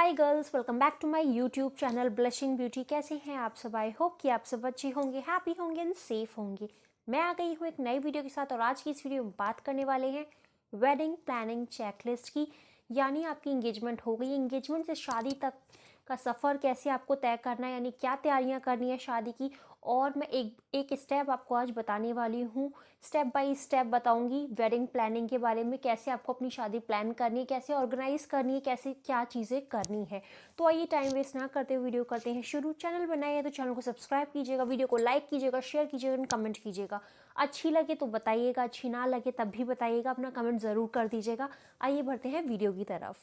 Hi girls, welcome back to my YouTube channel blushing beauty. कैसे हैं आप सब? आई होप कि आप सब अच्छे होंगे, हैप्पी होंगे एंड सेफ होंगे। मैं आ गई हूँ एक नई वीडियो के साथ और आज की इस वीडियो में बात करने वाले हैं वेडिंग प्लानिंग चेकलिस्ट की। यानी आपकी इंगेजमेंट हो गई, इंगेजमेंट से शादी तक का सफ़र कैसे आपको तय करना है, यानी क्या तैयारियां करनी है शादी की। और मैं एक स्टेप आपको आज बताने वाली हूँ, स्टेप बाय स्टेप बताऊंगी वेडिंग प्लानिंग के बारे में, कैसे आपको अपनी शादी प्लान करनी है, कैसे ऑर्गेनाइज करनी है, कैसे क्या चीज़ें करनी है। तो आइए टाइम वेस्ट ना करते हुए वीडियो करते हैं शुरू। चैनल बनाए है तो चैनल को सब्सक्राइब कीजिएगा, वीडियो को लाइक कीजिएगा, शेयर कीजिएगा एंड कमेंट कीजिएगा। अच्छी लगे तो बताइएगा, अच्छी ना लगे तब भी बताइएगा, अपना कमेंट ज़रूर कर दीजिएगा। आइए बढ़ते हैं वीडियो की तरफ।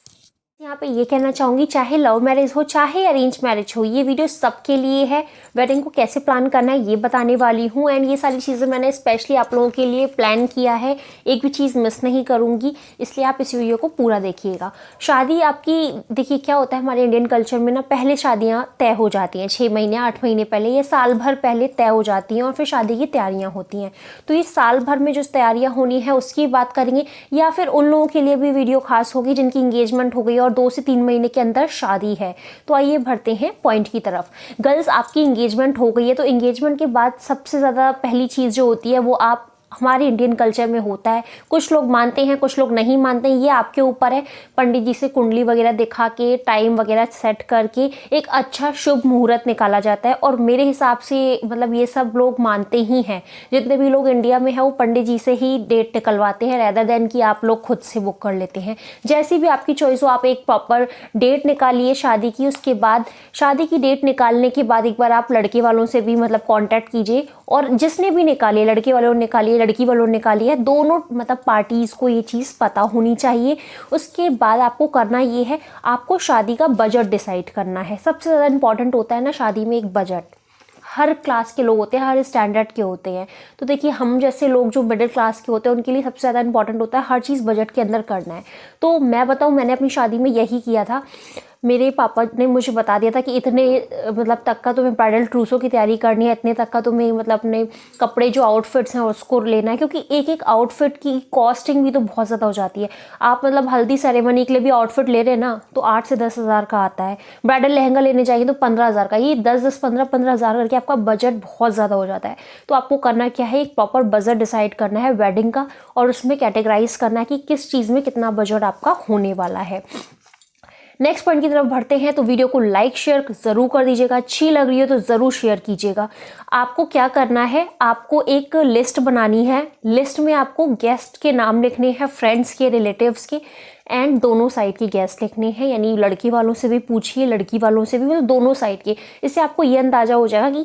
यहाँ पे ये कहना चाहूँगी, चाहे लव मैरिज हो चाहे अरेंज मैरिज हो, ये वीडियो सबके लिए है। वेडिंग को कैसे प्लान करना है ये बताने वाली हूँ एंड ये सारी चीज़ें मैंने स्पेशली आप लोगों के लिए प्लान किया है, एक भी चीज़ मिस नहीं करूँगी, इसलिए आप इस वीडियो को पूरा देखिएगा। शादी आपकी, देखिए क्या होता है हमारे इंडियन कल्चर में ना, पहले शादियाँ तय हो जाती हैं 6 महीने 8 महीने पहले या साल भर पहले तय हो जाती हैं और फिर शादी की तैयारियाँ होती हैं। तो ये साल भर में जो तैयारियाँ होनी है उसकी बात करेंगे, या फिर उन लोगों के लिए भी वीडियो खास होगी जिनकी इंगेजमेंट हो गई और 2 से 3 महीने के अंदर शादी है। तो आइए बढ़ते हैं पॉइंट की तरफ। गर्ल्स, आपकी इंगेजमेंट हो गई है तो इंगेजमेंट के बाद सबसे ज़्यादा पहली चीज़ जो होती है वो आप हमारे इंडियन कल्चर में होता है, कुछ लोग मानते हैं कुछ लोग नहीं मानते हैं, ये आपके ऊपर है। पंडित जी से कुंडली वगैरह दिखा के टाइम वगैरह सेट करके एक अच्छा शुभ मुहूर्त निकाला जाता है और मेरे हिसाब से मतलब ये सब लोग मानते ही हैं। जितने भी लोग इंडिया में हैं वो पंडित जी से ही डेट निकलवाते हैं रेदर देन कि आप लोग खुद से बुक कर लेते हैं। जैसी भी आपकी चॉइस हो, आप एक प्रॉपर डेट निकालिए शादी की। उसके बाद शादी की डेट निकालने के बाद एक बार आप लड़के वालों से भी मतलब कांटेक्ट कीजिए, और जिसने भी निकाली है, लड़के वालों ने निकाली है लड़की वालों ने निकाली है, दोनों मतलब पार्टीज़ को ये चीज़ पता होनी चाहिए। उसके बाद आपको करना ये है, आपको शादी का बजट डिसाइड करना है। सबसे ज़्यादा इंपॉर्टेंट होता है ना शादी में एक बजट। हर क्लास के लोग होते हैं, हर स्टैंडर्ड के होते हैं। तो देखिए हम जैसे लोग जो मिडिल क्लास के होते हैं उनके लिए सबसे ज़्यादा इंपॉर्टेंट होता है हर चीज़ बजट के अंदर करना है। तो मैं बताऊँ, मैंने अपनी शादी में यही किया था। मेरे पापा ने मुझे बता दिया था कि इतने मतलब तक का तुम्हें ब्राइडल ट्रूसों की तैयारी करनी है, इतने तक का तुम्हें मतलब अपने कपड़े जो आउटफिट्स हैं उसको लेना है, क्योंकि एक एक आउटफिट की कॉस्टिंग भी तो बहुत ज़्यादा हो जाती है। आप मतलब हल्दी सेरेमनी के लिए भी आउटफिट ले रहे हैं ना तो 8 से 10 हज़ार का आता है। ब्राइडल लहंगा लेने जाएंगे तो 15 हज़ार का, ये 10-10 15-15 हज़ार करके आपका बजट बहुत ज़्यादा हो जाता है। तो आपको करना क्या है, एक प्रॉपर बजट डिसाइड करना है वेडिंग का और उसमें कैटेगराइज करना है कि किस चीज़ में कितना बजट आपका होने वाला है। नेक्स्ट पॉइंट की तरफ बढ़ते हैं। तो वीडियो को लाइक शेयर ज़रूर कर दीजिएगा, अच्छी लग रही है तो ज़रूर शेयर कीजिएगा। आपको क्या करना है, आपको एक लिस्ट बनानी है। लिस्ट में आपको गेस्ट के नाम लिखने हैं, फ्रेंड्स के, रिलेटिव्स के एंड दोनों साइड के गेस्ट लिखने हैं। यानी लड़की वालों से भी पूछिए, लड़की वालों से भी, मतलब दोनों साइड के। इससे आपको ये अंदाज़ा हो जाएगा कि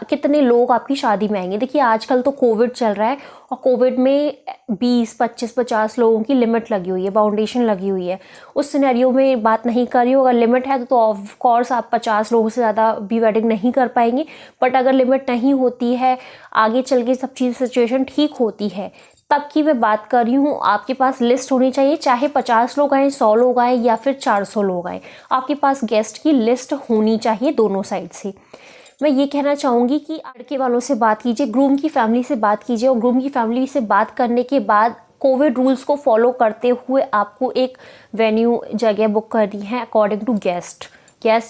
कितने लोग आपकी शादी में आएंगे। देखिए आजकल तो कोविड चल रहा है और कोविड में 20, 25, 50 लोगों की लिमिट लगी हुई है, बाउंडेशन लगी हुई है। उस सिनेरियो में बात नहीं कर रही हो, अगर लिमिट है तो ऑफ कोर्स आप 50 लोगों से ज़्यादा भी वेडिंग नहीं कर पाएंगे। बट अगर लिमिट नहीं होती है, आगे चल के सब चीज़ सिचुएशन ठीक होती है, तब की मैं बात कर रही हूँ। आपके पास लिस्ट होनी चाहिए, चाहे 50 लोग आए, 100 लोग आए या फिर 400 लोग आए, आपके पास गेस्ट की लिस्ट होनी चाहिए दोनों साइड से। मैं ये कहना चाहूँगी कि लड़के वालों से बात कीजिए, ग्रूम की फैमिली से बात कीजिए, और ग्रूम की फैमिली से बात करने के बाद कोविड रूल्स को फॉलो करते हुए आपको एक वेन्यू जगह बुक करनी है अकॉर्डिंग टू गेस्ट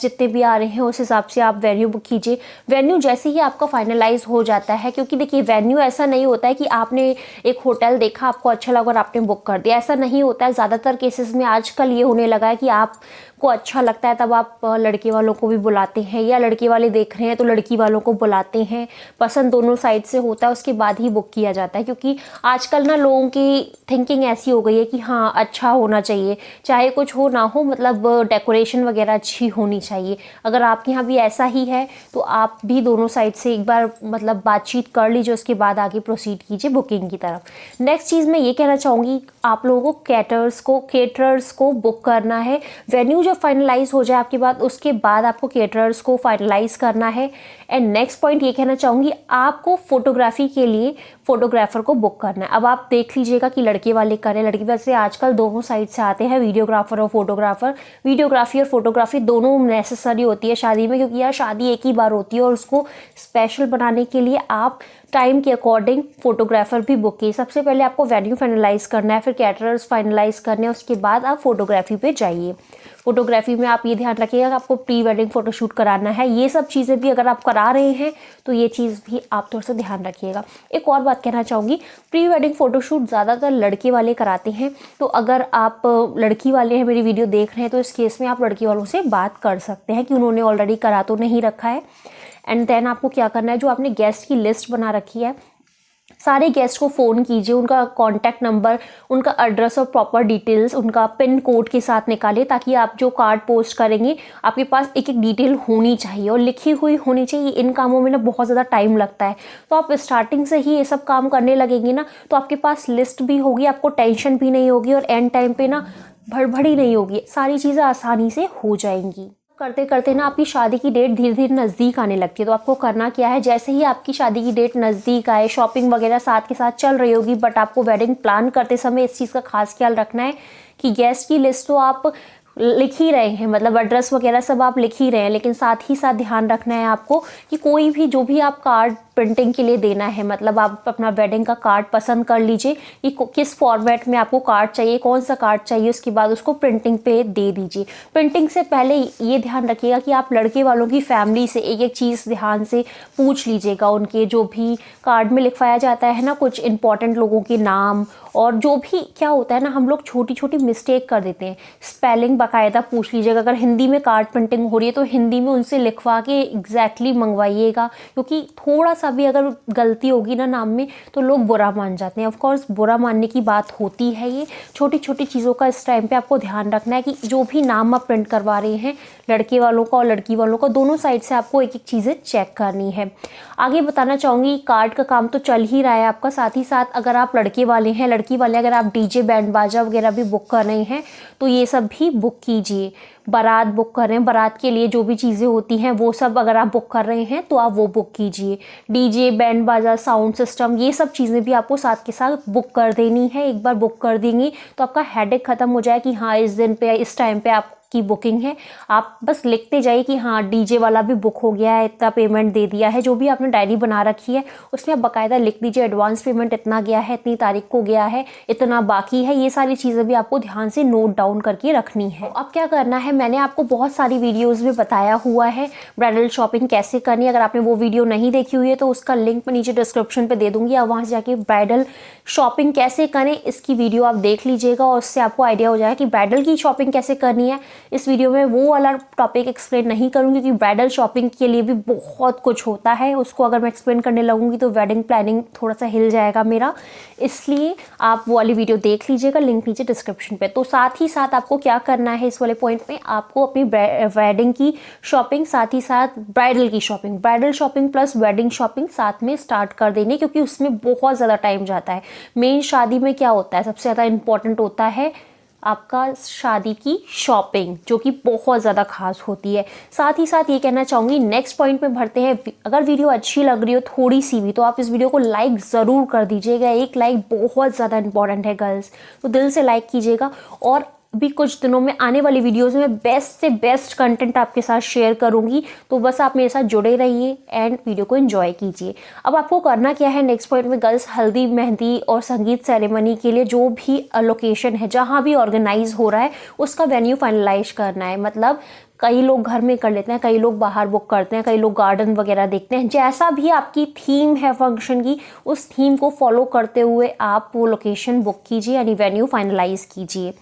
जितने भी आ रहे हैं उस हिसाब से आप वेन्यू बुक कीजिए। वेन्यू जैसे ही आपका फाइनलाइज हो जाता है, क्योंकि देखिए वेन्यू ऐसा नहीं होता है कि आपने एक होटल देखा, आपको अच्छा लगा और आपने बुक कर दिया, ऐसा नहीं होता है। ज़्यादातर केसेस में आजकल ये होने लगा है कि आपको अच्छा लगता है तब आप लड़के वालों को भी बुलाते हैं, या लड़के वाले देख रहे हैं तो लड़की वालों को बुलाते हैं। पसंद दोनों साइड से होता है, उसके बाद ही बुक किया जाता है। क्योंकि आजकल ना लोगों की थिंकिंग ऐसी हो गई है कि हाँ अच्छा होना चाहिए, चाहे कुछ हो ना हो, मतलब डेकोरेशन वगैरह अच्छी होनी चाहिए। अगर आपके यहाँ भी ऐसा ही है तो आप भी दोनों साइड से एक बार मतलब बातचीत कर लीजिए, उसके बाद आगे प्रोसीड कीजिए बुकिंग की तरफ। नेक्स्ट चीज़ मैं ये कहना चाहूँगी, आप लोगों को केटरर्स को बुक करना है। वेन्यू जब फाइनलाइज हो जाए आपके बाद, उसके बाद आपको केटरर्स को फाइनलाइज करना है। एंड नेक्स्ट पॉइंट ये कहना चाहूँगी, आपको फोटोग्राफी के लिए फोटोग्राफर को बुक करना है। अब आप देख लीजिएगा कि लड़के वाले करें, लड़की वैसे आजकल दोनों साइड से आते हैं, वीडियोग्राफर और फोटोग्राफर। वीडियोग्राफी और फोटोग्राफी दोनों नेसेसरी होती है शादी में, क्योंकि यार शादी एक ही बार होती है और उसको स्पेशल बनाने के लिए आप टाइम के अकॉर्डिंग फोटोग्राफर भी बुक कीजिए। सबसे पहले आपको वेन्यू फाइनलाइज करना है, फिर कैटरर्स फाइनलाइज करने हैं, उसके बाद आप फोटोग्राफी पे जाइए। फोटोग्राफी में आप ये ध्यान रखिएगा कि आपको प्री वेडिंग फ़ोटोशूट कराना है। ये सब चीज़ें भी अगर आप करा रहे हैं तो ये चीज़ भी आप थोड़ा सा ध्यान रखिएगा। एक और बात कहना चाहूँगी, प्री वेडिंग फ़ोटोशूट ज़्यादातर लड़के वाले कराते हैं, तो अगर आप लड़की वाले हैं मेरी वीडियो देख रहे हैं तो इस केस में आप लड़की वालों से बात कर सकते हैं कि उन्होंने ऑलरेडी करा तो नहीं रखा है। एंड देन आपको क्या करना है, जो आपने गेस्ट की लिस्ट बना रखी है, सारे गेस्ट को फ़ोन कीजिए, उनका कॉन्टैक्ट नंबर, उनका एड्रेस और प्रॉपर डिटेल्स उनका पिन कोड के साथ निकालिए, ताकि आप जो कार्ड पोस्ट करेंगे आपके पास एक एक डिटेल होनी चाहिए और लिखी हुई होनी चाहिए। इन कामों में ना बहुत ज़्यादा टाइम लगता है, तो आप स्टार्टिंग से ही ये सब काम करने लगेंगे ना तो आपके पास लिस्ट भी होगी, आपको टेंशन भी नहीं होगी और एंड टाइम पे ना भड़बड़ी नहीं होगी, सारी चीज़ें आसानी से हो जाएंगी। करते करते ना आपकी शादी की डेट धीरे धीरे नज़दीक आने लगती है। तो आपको करना क्या है, जैसे ही आपकी शादी की डेट नज़दीक आए, शॉपिंग वगैरह साथ के साथ चल रही होगी, बट आपको वेडिंग प्लान करते समय इस चीज़ का खास ख्याल रखना है कि गेस्ट की लिस्ट तो आप लिख ही रहे हैं, मतलब एड्रेस वगैरह सब आप लिख ही रहे हैं, लेकिन साथ ही साथ ध्यान रखना है आपको कि कोई भी जो भी आप कार्ड प्रिंटिंग के लिए देना है, मतलब आप अपना वेडिंग का कार्ड पसंद कर लीजिए कि किस फॉर्मेट में आपको कार्ड चाहिए, कौन सा कार्ड चाहिए, उसके बाद उसको प्रिंटिंग पे दे दीजिए। प्रिंटिंग से पहले ये ध्यान रखिएगा कि आप लड़के वालों की फैमिली से एक एक चीज़ ध्यान से पूछ लीजिएगा। उनके जो भी कार्ड में लिखवाया जाता है ना, कुछ इंपॉर्टेंट लोगों के नाम, और जो भी क्या होता है ना, हम लोग छोटी छोटी मिस्टेक कर देते हैं, स्पेलिंग बाकायदा पूछ लीजिएगा। अगर हिंदी में कार्ड प्रिंटिंग हो रही है तो हिंदी में उनसे लिखवा के एग्जैक्टली मंगवाइएगा, क्योंकि थोड़ा सा भी अगर गलती होगी ना नाम में तो लोग बुरा मान जाते हैं। ऑफ कोर्स बुरा मानने की बात होती है, ये छोटी छोटी चीज़ों का इस टाइम पे आपको ध्यान रखना है कि जो भी नाम आप प्रिंट करवा रहे हैं, लड़के वालों का और लड़की वालों का, दोनों साइड से आपको एक एक चीज़ें चेक करनी है। आगे बताना चाहूँगी, कार्ड का काम तो चल ही रहा है आपका, साथ ही साथ अगर आप लड़के वाले हैं, लड़की वाले अगर आप डीजे बैंड बाजा वगैरह भी बुक कर रहे हैं तो ये सब भी बुक कीजिए। बारात बुक कर रहे हैं, बारात के लिए जो भी चीज़ें होती हैं वो सब अगर आप बुक कर रहे हैं तो आप वो बुक कीजिए। डीजे बैंड बाजा साउंड सिस्टम ये सब चीज़ें भी आपको साथ के साथ बुक कर देनी है। एक बार बुक कर देंगी तो आपका हेडेक ख़त्म हो जाए कि हाँ इस दिन पे इस टाइम पे आप की बुकिंग है। आप बस लिखते जाइए कि हाँ डीजे वाला भी बुक हो गया है, इतना पेमेंट दे दिया है। जो भी आपने डायरी बना रखी है उसमें आप बाकायदा लिख दीजिए, एडवांस पेमेंट इतना गया है, इतनी तारीख को गया है, इतना बाकी है। ये सारी चीज़ें भी आपको ध्यान से नोट डाउन करके रखनी है। अब क्या करना है, मैंने आपको बहुत सारी वीडियोज़ में बताया हुआ है ब्राइडल शॉपिंग कैसे करनी है। अगर आपने वो वीडियो नहीं देखी हुई है तो उसका लिंक मैं नीचे डिस्क्रिप्शन पर दे दूँगी, आप वहाँ से जाके ब्राइडल शॉपिंग कैसे करें इसकी वीडियो आप देख लीजिएगा और उससे आपको आइडिया हो जाएगा कि ब्राइडल की शॉपिंग कैसे करनी है। इस वीडियो में वो वाला टॉपिक एक्सप्लेन नहीं करूँगी क्योंकि ब्राइडल शॉपिंग के लिए भी बहुत कुछ होता है, उसको अगर मैं एक्सप्लेन करने लगूँगी तो वेडिंग प्लानिंग थोड़ा सा हिल जाएगा मेरा, इसलिए आप वो वाली वीडियो देख लीजिएगा, लिंक नीचे डिस्क्रिप्शन पे। तो साथ ही साथ आपको क्या करना है इस वाले पॉइंट में, आपको अपनी वेडिंग की शॉपिंग साथ ही साथ ब्राइडल की shopping, bridal shopping plus wedding shopping साथ में स्टार्ट कर देनी, क्योंकि उसमें बहुत ज़्यादा टाइम जाता है। मेन शादी में क्या होता है, सबसे ज़्यादा इंपॉर्टेंट होता है आपका शादी की शॉपिंग, जो कि बहुत ज़्यादा खास होती है। साथ ही साथ ये कहना चाहूँगी, नेक्स्ट पॉइंट में बढ़ते हैं। अगर वीडियो अच्छी लग रही हो थोड़ी सी भी तो आप इस वीडियो को लाइक ज़रूर कर दीजिएगा। एक लाइक बहुत ज़्यादा इंपॉर्टेंट है गर्ल्स, तो दिल से लाइक कीजिएगा। और भी कुछ दिनों में आने वाली वीडियोज़ में बेस्ट से बेस्ट कंटेंट आपके साथ शेयर करूंगी, तो बस आप मेरे साथ जुड़े रहिए एंड वीडियो को एंजॉय कीजिए। अब आपको करना क्या है नेक्स्ट पॉइंट में, गर्ल्स हल्दी मेहंदी और संगीत सेरेमनी के लिए जो भी लोकेशन है, जहाँ भी ऑर्गेनाइज हो रहा है उसका वेन्यू फाइनलाइज करना है। मतलब कई लोग घर में कर लेते हैं, कई लोग बाहर बुक करते हैं, कई लोग गार्डन वगैरह देखते हैं। जैसा भी आपकी थीम है फंक्शन की, उस थीम को फॉलो करते हुए आप वो लोकेशन बुक कीजिए, यानी वेन्यू फाइनलाइज कीजिए।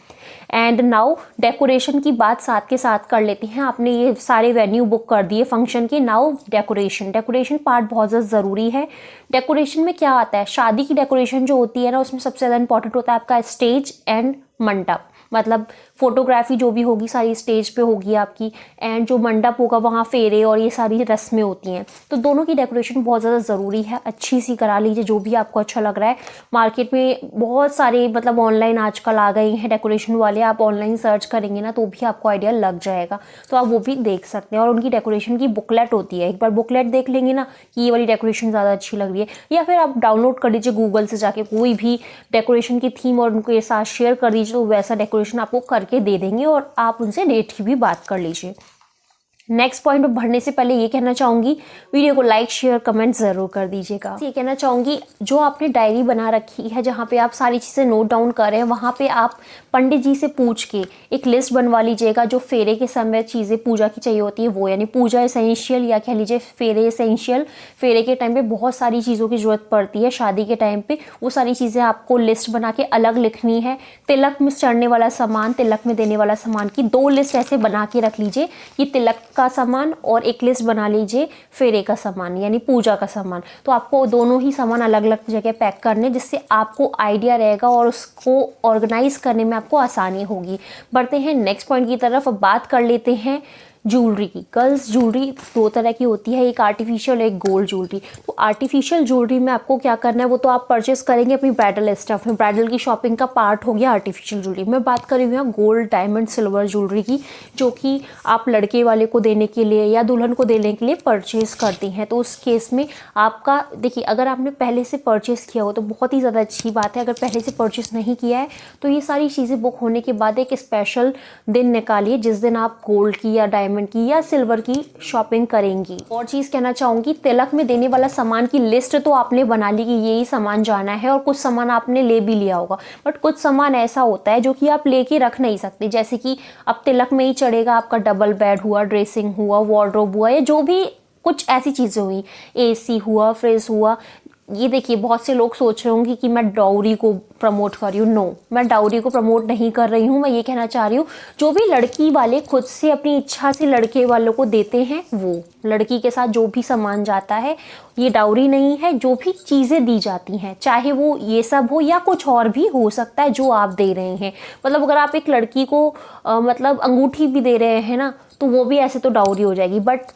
एंड नाउ डेकोरेशन की बात साथ के साथ कर लेते हैं। आपने ये सारे वेन्यू बुक कर दिए फंक्शन के, नाउ डेकोरेशन पार्ट बहुत ज़्यादा ज़रूरी है। डेकोरेशन में क्या आता है, शादी की डेकोरेशन जो होती है ना, उसमें सबसे ज़्यादा इंपॉर्टेंट होता है आपका स्टेज एंड मंडप। मतलब फोटोग्राफी जो भी होगी सारी स्टेज पे होगी आपकी, एंड जो मंडप होगा वहाँ फेरे और ये सारी रस्में होती हैं। तो दोनों की डेकोरेशन बहुत ज़्यादा ज़रूरी है, अच्छी सी करा लीजिए जो भी आपको अच्छा लग रहा है। मार्केट में बहुत सारे मतलब ऑनलाइन आजकल आ गए हैं डेकोरेशन वाले, आप ऑनलाइन सर्च करेंगे ना तो भी आपको आइडिया लग जाएगा, तो आप वो भी देख सकते हैं। और उनकी डेकोरेशन की बुकलेट होती है, एक बार बुकलेट देख लेंगे ना कि ये वाली डेकोरेशन ज़्यादा अच्छी लग रही है, या फिर आप डाउनलोड कर लीजिए गूगल से जाके कोई भी डेकोरेशन की थीम और उनको ये साथ शेयर कर दीजिए, तो वैसा डेकोरेशन आपको करके दे देंगे और आप उनसे रेट की भी बात कर लीजिए। नेक्स्ट पॉइंट में बढ़ने से पहले ये कहना चाहूँगी, वीडियो को लाइक शेयर कमेंट ज़रूर कर दीजिएगा। ये कहना चाहूँगी, जो आपने डायरी बना रखी है जहाँ पे आप सारी चीज़ें नोट डाउन कर रहे हैं, वहाँ पे आप पंडित जी से पूछ के एक लिस्ट बनवा लीजिएगा जो फेरे के समय चीज़ें पूजा की चाहिए होती है वो, यानी पूजा एसेंशियल या कह लीजिए फेरे एसेंशियल। फेरे के टाइम पे बहुत सारी चीज़ों की ज़रूरत पड़ती है, शादी के टाइम पे वो सारी चीज़ें आपको लिस्ट बना के अलग लिखनी है। तिलक में चढ़ने वाला सामान, तिलक में देने वाला सामान की 2 लिस्ट ऐसे बना के रख लीजिए कि तिलक का सामान, और एक लिस्ट बना लीजिए फेरे का सामान यानी पूजा का सामान। तो आपको दोनों ही सामान अलग अलग जगह पैक करने, जिससे आपको आइडिया रहेगा और उसको ऑर्गेनाइज करने में आपको आसानी होगी। बढ़ते हैं नेक्स्ट पॉइंट की तरफ। बात कर लेते हैं ज्वेलरी की। गर्ल्स ज्वेलरी 2 तरह की होती है, एक आर्टिफिशियल एक गोल्ड ज्वेलरी। तो आर्टिफिशियल ज्वेलरी में आपको क्या करना है, वो तो आप परचेस करेंगे अपनी ब्राइडल स्टफ में, ब्राइडल की शॉपिंग का पार्ट हो गया आर्टिफिशियल ज्वेलरी। मैं बात कर रही हूँ गोल्ड डायमंड सिल्वर ज्वेलरी की, जो कि आप लड़के वाले को देने के लिए या दुल्हन को देने के लिए परचेस करती हैं। तो उस केस में आपका देखिए, अगर आपने पहले से परचेस किया हो तो बहुत ही ज़्यादा अच्छी बात है। अगर पहले से परचेस नहीं किया है तो ये सारी चीज़ें बुक होने के बाद एक स्पेशल दिन निकालिए जिस दिन आप गोल्ड की या डायमंड की या सिल्वर की शॉपिंग करेंगी। और चीज़ कहना चाहूँगी, तिलक में देने वाला सामान की लिस्ट तो आपने बना ली कि यही सामान जाना है, और कुछ सामान आपने ले भी लिया होगा, बट कुछ सामान ऐसा होता है जो कि आप लेके रख नहीं सकते। जैसे कि अब तिलक में ही चढ़ेगा आपका डबल बेड हुआ, ड्रेसिंग हुआ, वार्डरोब हुआ, या जो भी कुछ ऐसी चीज़ें हुई, एसी हुआ, फ्रिज हुआ। ये देखिए, बहुत से लोग सोच रहे होंगे कि मैं डाउरी को प्रमोट कर रही हूँ। नो, मैं डाउरी को प्रमोट नहीं कर रही हूँ। मैं ये कहना चाह रही हूँ, जो भी लड़की वाले खुद से अपनी इच्छा से लड़के वालों को देते हैं, वो लड़की के साथ जो भी सामान जाता है ये डाउरी नहीं है। जो भी चीज़ें दी जाती हैं, चाहे वो ये सब हो या कुछ और भी हो सकता है जो आप दे रहे हैं। मतलब अगर आप एक लड़की को मतलब अंगूठी भी दे रहे हैं ना, तो वो भी ऐसे तो डाउरी हो जाएगी, बट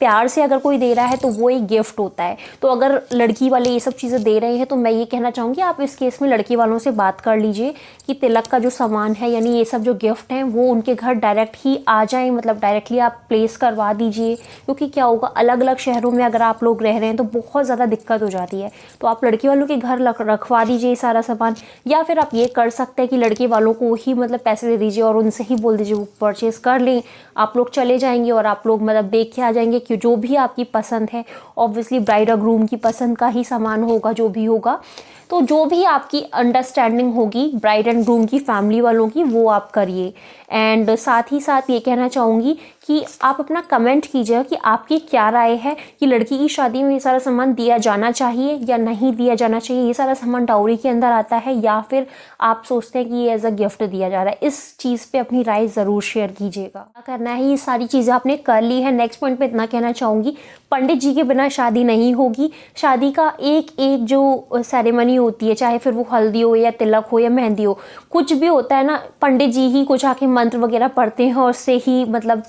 प्यार से अगर कोई दे रहा है तो वो एक गिफ्ट होता है। तो अगर लड़की वाले ये सब चीज़ें दे रहे हैं तो मैं ये कहना चाहूँगी, आप इस केस में लड़की वालों से बात कर लीजिए कि तिलक का जो सामान है, यानी ये सब जो गिफ्ट हैं, वो उनके घर डायरेक्ट ही आ जाएं, मतलब डायरेक्टली आप प्लेस करवा दीजिए। क्योंकि क्या होगा, अलग अलग शहरों में अगर आप लोग रह रहे हैं तो बहुत ज़्यादा दिक्कत हो जाती है। तो आप लड़की वालों के घर रखवा दीजिए ये सारा सामान, या फिर आप ये कर सकते हैं कि लड़के वालों को ही मतलब पैसे दे दीजिए और उनसे ही बोल दीजिए वो परचेज़ कर लें। आप लोग चले जाएंगे और आप लोग मतलब देख के आ जाएंगे कि जो भी आपकी पसंद है, ऑब्वियसली ब्राइड और ग्रूम की पसंद का ही सामान होगा जो भी होगा। तो जो भी आपकी अंडरस्टैंडिंग होगी ब्राइड एंड ग्रूम की फैमिली वालों की, वो आप करिए। एंड साथ ही साथ ये कहना चाहूँगी कि आप अपना कमेंट कीजिएगा कि आपकी क्या राय है कि लड़की की शादी में ये सारा सामान दिया जाना चाहिए या नहीं दिया जाना चाहिए। ये सारा सामान डाउरी के अंदर आता है या फिर आप सोचते हैं कि ये एज अ गिफ्ट दिया जा रहा है। इस चीज़ पे अपनी राय ज़रूर शेयर कीजिएगा। क्या करना है, ये सारी चीज़ें आपने कर ली है। नेक्स्ट पॉइंट पे इतना कहना चाहूँगी, पंडित जी के बिना शादी नहीं होगी। शादी का एक एक जो सेरेमनी होती है, चाहे फिर वो हल्दी हो या तिलक हो या मेहंदी हो, कुछ भी होता है ना, पंडित जी ही कुछ आके मंत्र वगैरह पढ़ते हैं और उससे ही मतलब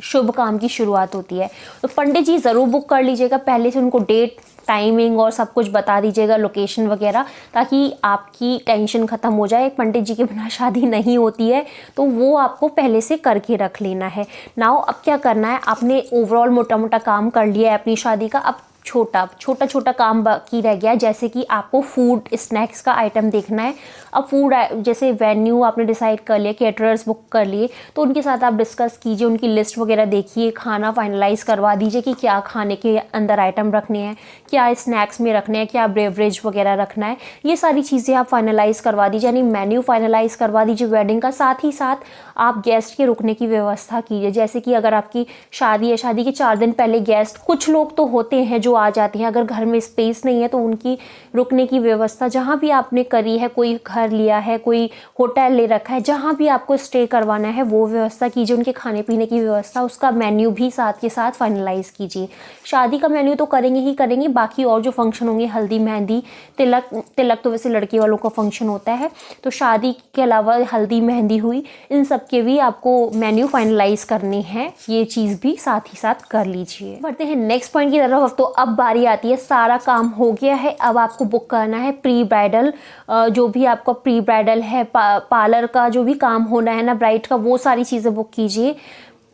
शुभ काम की शुरुआत होती है। तो पंडित जी ज़रूर बुक कर लीजिएगा पहले से, उनको डेट टाइमिंग और सब कुछ बता दीजिएगा, लोकेशन वगैरह, ताकि आपकी टेंशन ख़त्म हो जाए। पंडित जी के बिना शादी नहीं होती है, तो वो आपको पहले से करके रख लेना है। नाउ अब क्या करना है, आपने ओवरऑल मोटा मोटा काम कर लिया है अपनी शादी का। अब छोटा काम बाकी रह गया है, जैसे कि आपको फूड स्नैक्स का आइटम देखना है। अब फूड जैसे वेन्यू आपने डिसाइड कर लिया, कैटरर्स बुक कर लिए, तो उनके साथ आप डिस्कस कीजिए, उनकी लिस्ट वगैरह देखिए, खाना फाइनलाइज करवा दीजिए कि क्या खाने के अंदर आइटम रखने हैं, क्या स्नैक्स में रखने हैं, क्या बेवरेज वगैरह रखना है। ये सारी चीज़ें आप फाइनलाइज करवा दीजिए, यानी मेन्यू फाइनलाइज करवा दीजिए वेडिंग का। साथ ही साथ आप गेस्ट के रुकने की व्यवस्था कीजिए, जैसे कि अगर आपकी शादी है, शादी के 4 दिन पहले गेस्ट, कुछ लोग तो होते हैं जो आ जाते हैं, अगर घर में स्पेस नहीं है तो उनकी रुकने की व्यवस्था जहाँ भी आपने करी है, कोई घर लिया है, कोई होटल ले रखा है, जहाँ भी आपको स्टे करवाना है वो व्यवस्था कीजिए। उनके खाने पीने की व्यवस्था, उसका मेन्यू भी साथ के साथ फाइनलाइज कीजिए। शादी का मेन्यू तो करेंगे ही करेंगे, बाकी और जो फंक्शन होंगे, हल्दी मेहंदी तिलक तो वैसे लड़की वालों का फंक्शन होता है, तो शादी के अलावा हल्दी मेहंदी हुई, इन सब के भी आपको मेन्यू फाइनलाइज करने हैं। ये चीज़ भी साथ ही साथ कर लीजिए। बढ़ते हैं नेक्स्ट पॉइंट की तरफ। तो अब बारी आती है, सारा काम हो गया है, अब आपको बुक करना है प्री ब्राइडल, जो भी आपका प्री ब्राइडल है, पार्लर का जो भी काम होना है ना ब्राइड का, वो सारी चीज़ें बुक कीजिए।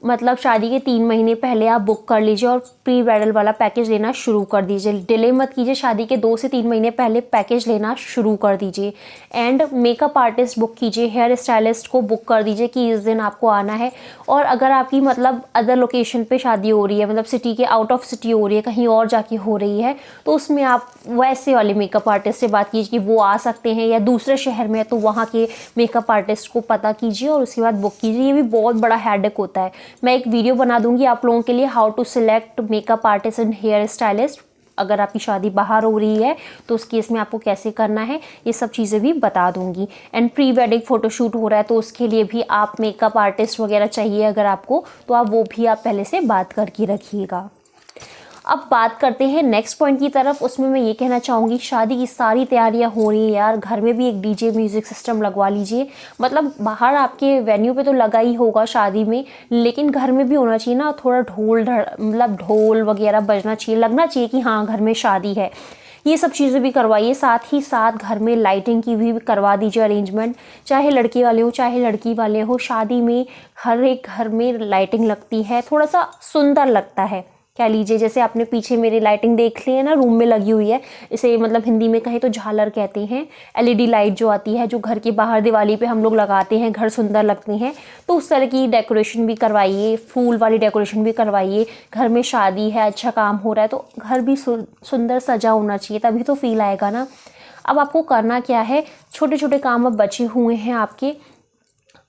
मतलब शादी के 3 महीने पहले आप बुक कर लीजिए और प्री ब्राइडल वाला पैकेज लेना शुरू कर दीजिए। डिले मत कीजिए, शादी के 2 से 3 महीने पहले पैकेज लेना शुरू कर दीजिए। एंड मेकअप आर्टिस्ट बुक कीजिए, हेयर स्टाइलिस्ट को बुक कर दीजिए कि इस दिन आपको आना है। और अगर आपकी मतलब अदर लोकेशन पे शादी हो रही है, मतलब सिटी के आउट ऑफ सिटी हो रही है, कहीं और जाके हो रही है, तो उसमें आप वैसे वाले मेकअप आर्टिस्ट से बात कीजिए कि वो आ सकते हैं, या दूसरे शहर में है तो वहाँ के मेकअप आर्टिस्ट को पता कीजिए और उसके बाद बुक कीजिए। ये भी बहुत बड़ा हेडेक होता है। मैं एक वीडियो बना दूंगी आप लोगों के लिए, how to select makeup artist and hair stylist. अगर आपकी शादी बाहर हो रही है तो उस केस में आपको कैसे करना है, ये सब चीज़ें भी बता दूंगी। एंड प्री वेडिंग फ़ोटोशूट हो रहा है तो उसके लिए भी आप मेकअप आर्टिस्ट वगैरह चाहिए अगर आपको, तो आप वो भी आप पहले से बात करके रखिएगा। अब बात करते हैं नेक्स्ट पॉइंट की तरफ। उसमें मैं ये कहना चाहूँगी, शादी की सारी तैयारियां हो रही है यार, घर में भी एक डीजे म्यूज़िक सिस्टम लगवा लीजिए। मतलब बाहर आपके वेन्यू पे तो लगा ही होगा शादी में, लेकिन घर में भी होना चाहिए ना, थोड़ा मतलब ढोल वगैरह बजना चाहिए, लगना चाहिए कि हाँ घर में शादी है। ये सब चीज़ें भी करवाइए। साथ ही साथ घर में लाइटिंग की भी करवा दीजिए अरेंजमेंट, चाहे लड़के वाले हो चाहे लड़की वाले हो। शादी में हर एक घर में लाइटिंग लगती है, थोड़ा सा सुंदर लगता है। कह लीजिए जैसे आपने पीछे मेरी लाइटिंग देख ली है ना, रूम में लगी हुई है, इसे मतलब हिंदी में कहें तो झालर कहते हैं। एलईडी लाइट जो आती है, जो घर के बाहर दिवाली पे हम लोग लगाते हैं, घर सुंदर लगते हैं, तो उस तरह की डेकोरेशन भी करवाइए, फूल वाली डेकोरेशन भी करवाइए। घर में शादी है, अच्छा काम हो रहा है, तो घर भी सुंदर सजा होना चाहिए, तभी तो फील आएगा ना। अब आपको करना क्या है, छोटे छोटे काम अब बचे हुए हैं आपके।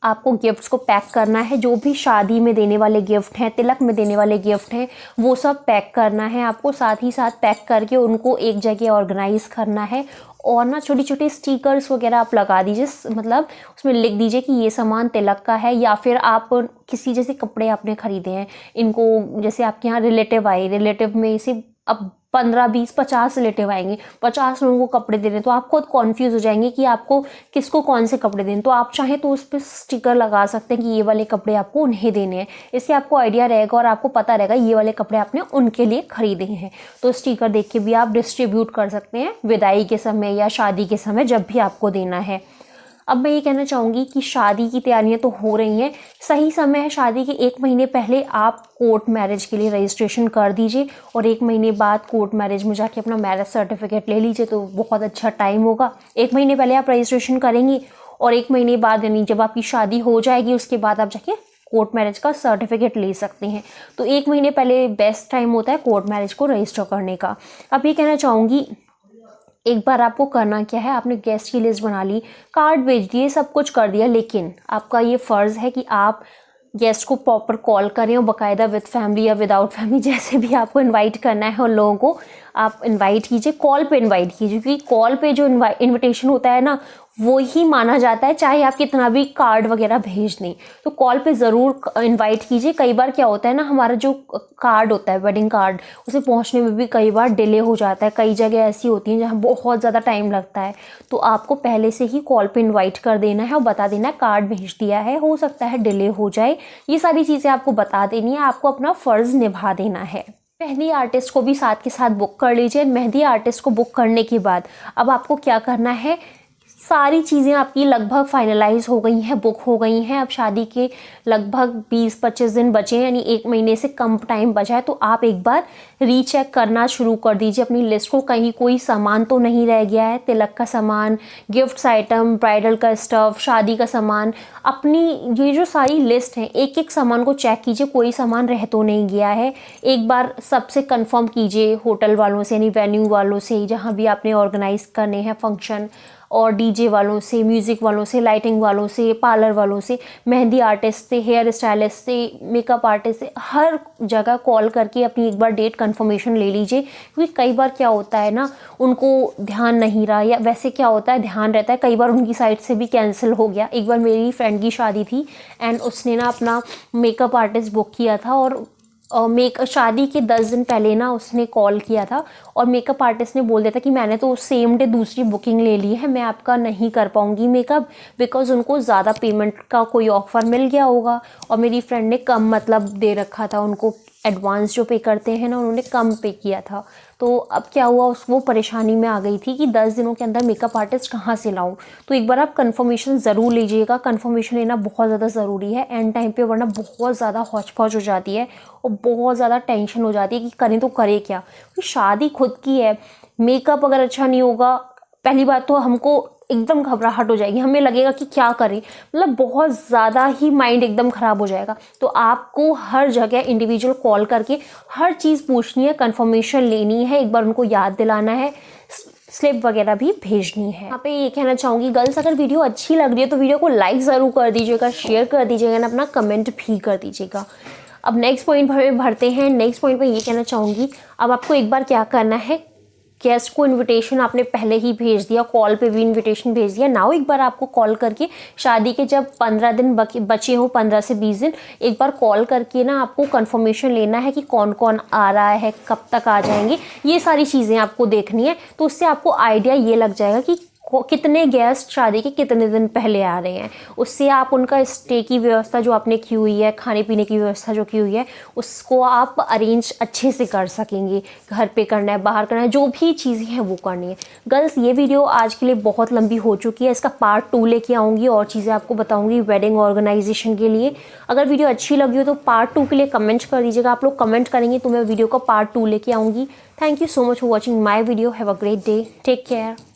आपको गिफ्ट्स को पैक करना है, जो भी शादी में देने वाले गिफ्ट हैं, तिलक में देने वाले गिफ्ट हैं, वो सब पैक करना है आपको। साथ ही साथ पैक करके उनको एक जगह ऑर्गेनाइज करना है। और ना छोटी छोटी स्टिकर्स वगैरह आप लगा दीजिए, मतलब उसमें लिख दीजिए कि ये सामान तिलक का है। या फिर आप किसी जैसे कपड़े आपने खरीदे हैं, इनको जैसे आपके यहाँ रिलेटिव आए, रिलेटिव में से अब 15, 20, 50 रिलेटिव आएंगे, 50 लोगों को कपड़े देने, तो आप खुद कॉन्फ्यूज़ हो जाएंगे कि आपको किसको कौन से कपड़े देने। तो आप चाहें तो उस पर स्टिकर लगा सकते हैं कि ये वाले कपड़े आपको उन्हें देने हैं। इससे आपको आइडिया रहेगा और आपको पता रहेगा ये वाले कपड़े आपने उनके लिए खरीदे हैं। तो स्टिकर देख के भी आप डिस्ट्रीब्यूट कर सकते हैं विदाई के समय या शादी के समय, जब भी आपको देना है। अब मैं ये कहना चाहूँगी कि शादी की तैयारियां तो हो रही हैं, सही समय है शादी के 1 महीने पहले आप कोर्ट मैरिज के लिए रजिस्ट्रेशन कर दीजिए और 1 महीने बाद कोर्ट मैरिज में जाके अपना मैरिज सर्टिफिकेट ले लीजिए, तो बहुत अच्छा टाइम होगा। 1 महीने पहले आप रजिस्ट्रेशन करेंगी और 1 महीने बाद यानी जब आपकी शादी हो जाएगी उसके बाद आप जाके कोर्ट मैरिज का सर्टिफिकेट ले सकते हैं। तो 1 महीने पहले बेस्ट टाइम होता है कोर्ट मैरिज को रजिस्टर करने का। अब ये कहना चाहूँगी, एक बार आपको करना क्या है, आपने गेस्ट की लिस्ट बना ली, कार्ड भेज दिए, सब कुछ कर दिया, लेकिन आपका ये फ़र्ज़ है कि आप गेस्ट को प्रॉपर कॉल करें और बाकायदा विद फैमिली या विदाउट फैमिली जैसे भी आपको इनवाइट करना है उन लोगों को आप इनवाइट कीजिए। कॉल पे इनवाइट कीजिए, क्योंकि कॉल पे जो इनविटेशन होता है ना, वो ही माना जाता है, चाहे आप कितना भी कार्ड वगैरह भेज दें। तो कॉल पे ज़रूर इनवाइट कीजिए। कई बार क्या होता है ना, हमारा जो कार्ड होता है वेडिंग कार्ड, उसे पहुंचने में भी कई बार डिले हो जाता है। कई जगह ऐसी होती हैं जहां बहुत ज़्यादा टाइम लगता है, तो आपको पहले से ही कॉल पे इन्वाइट कर देना है और बता देना है कार्ड भेज दिया है, हो सकता है डिले हो जाए। ये सारी चीज़ें आपको बता देनी है, आपको अपना फ़र्ज़ निभा देना है। मेहंदी आर्टिस्ट को भी साथ के साथ बुक कर लीजिए। मेहंदी आर्टिस्ट को बुक करने के बाद अब आपको क्या करना है, सारी चीज़ें आपकी लगभग फाइनलाइज हो गई हैं, बुक हो गई हैं। अब शादी के लगभग 20-25 दिन बचे हैं, यानी 1 महीने से कम टाइम बचा है। तो आप एक बार रीचेक करना शुरू कर दीजिए अपनी लिस्ट को, कहीं कोई सामान तो नहीं रह गया है। तिलक का सामान, गिफ्ट्स आइटम, ब्राइडल का स्टफ, शादी का सामान, अपनी ये जो सारी लिस्ट है एक एक सामान को चेक कीजिए, कोई सामान रह तो नहीं गया है। एक बार सबसे कंफर्म कीजिए, होटल वालों से यानी वेन्यू वालों से, जहाँ भी आपने ऑर्गेनाइज करने हैं फंक्शन, और डीजे वालों से, म्यूज़िक वालों से, लाइटिंग वालों से, पार्लर वालों से, मेहंदी आर्टिस्ट से, हेयर स्टाइलिस्ट से, मेकअप आर्टिस्ट से, हर जगह कॉल करके अपनी एक बार डेट कंफर्मेशन ले लीजिए। क्योंकि कई बार क्या होता है ना, उनको ध्यान नहीं रहा, या वैसे क्या होता है ध्यान रहता है, कई बार उनकी साइड से भी कैंसिल हो गया। एक बार मेरी फ्रेंड की शादी थी एंड उसने ना अपना मेकअप आर्टिस्ट बुक किया था और शादी के 10 दिन पहले ना उसने कॉल किया था और मेकअप आर्टिस्ट ने बोल दिया था कि मैंने तो सेम डे दूसरी बुकिंग ले ली है, मैं आपका नहीं कर पाऊँगी मेकअप, बिकॉज़ उनको ज़्यादा पेमेंट का कोई ऑफ़र मिल गया होगा और मेरी फ्रेंड ने कम मतलब दे रखा था उनको एडवांस जो पे करते हैं ना उन्होंने कम पे किया था। तो अब क्या हुआ, वो परेशानी में आ गई थी कि 10 दिनों के अंदर मेकअप आर्टिस्ट कहाँ से लाऊं। तो एक बार आप कंफर्मेशन ज़रूर लीजिएगा, कंफर्मेशन लेना बहुत ज़्यादा ज़रूरी है एंड टाइम पे, वरना बहुत ज़्यादा हौच पौच हो जाती है और बहुत ज़्यादा टेंशन हो जाती है कि करें तो करें क्या। तो शादी खुद की है, मेकअप अगर अच्छा नहीं होगा, पहली बात तो हमको एकदम घबराहट हो जाएगी, हमें लगेगा कि क्या करें, मतलब बहुत ज़्यादा ही माइंड एकदम ख़राब हो जाएगा। तो आपको हर जगह इंडिविजुअल कॉल करके हर चीज़ पूछनी है, कंफर्मेशन लेनी है, एक बार उनको याद दिलाना है, स्लिप वगैरह भी भेजनी है। यहाँ पे ये कहना चाहूँगी गर्ल्स, अगर वीडियो अच्छी लग रही है तो वीडियो को लाइक ज़रूर कर दीजिएगा, शेयर कर दीजिएगा ना, अपना कमेंट भी कर दीजिएगा। अब नेक्स्ट पॉइंट भरते हैं। नेक्स्ट पॉइंट पे ये कहना चाहूँगी, अब आपको एक बार क्या करना है, गेस्ट को इनविटेशन आपने पहले ही भेज दिया, कॉल पे भी इनविटेशन भेज दिया, नाउ एक बार आपको कॉल करके शादी के जब 15 दिन बचे हो, 15 से 20 दिन, एक बार कॉल करके ना आपको कंफर्मेशन लेना है कि कौन कौन आ रहा है, कब तक आ जाएंगे, ये सारी चीज़ें आपको देखनी है। तो उससे आपको आइडिया ये लग जाएगा कि कितने गेस्ट शादी के कितने दिन पहले आ रहे हैं। उससे आप उनका स्टे की व्यवस्था जो आपने की हुई है, खाने पीने की व्यवस्था जो की हुई है, उसको आप अरेंज अच्छे से कर सकेंगे। घर पे करना है, बाहर करना है, जो भी चीज़ें हैं वो करनी है। गर्ल्स, ये वीडियो आज के लिए बहुत लंबी हो चुकी है, इसका पार्ट 2 लेके आऊँगी और चीज़ें आपको बताऊँगी वेडिंग ऑर्गेनाइजेशन के लिए। अगर वीडियो अच्छी लगी हो तो पार्ट 2 के लिए कमेंट कर दीजिएगा। आप लोग कमेंट करेंगे तो मैं वीडियो का पार्ट 2 लेके आऊँगी। Thank you so much for watching my video. Have a great day, take care.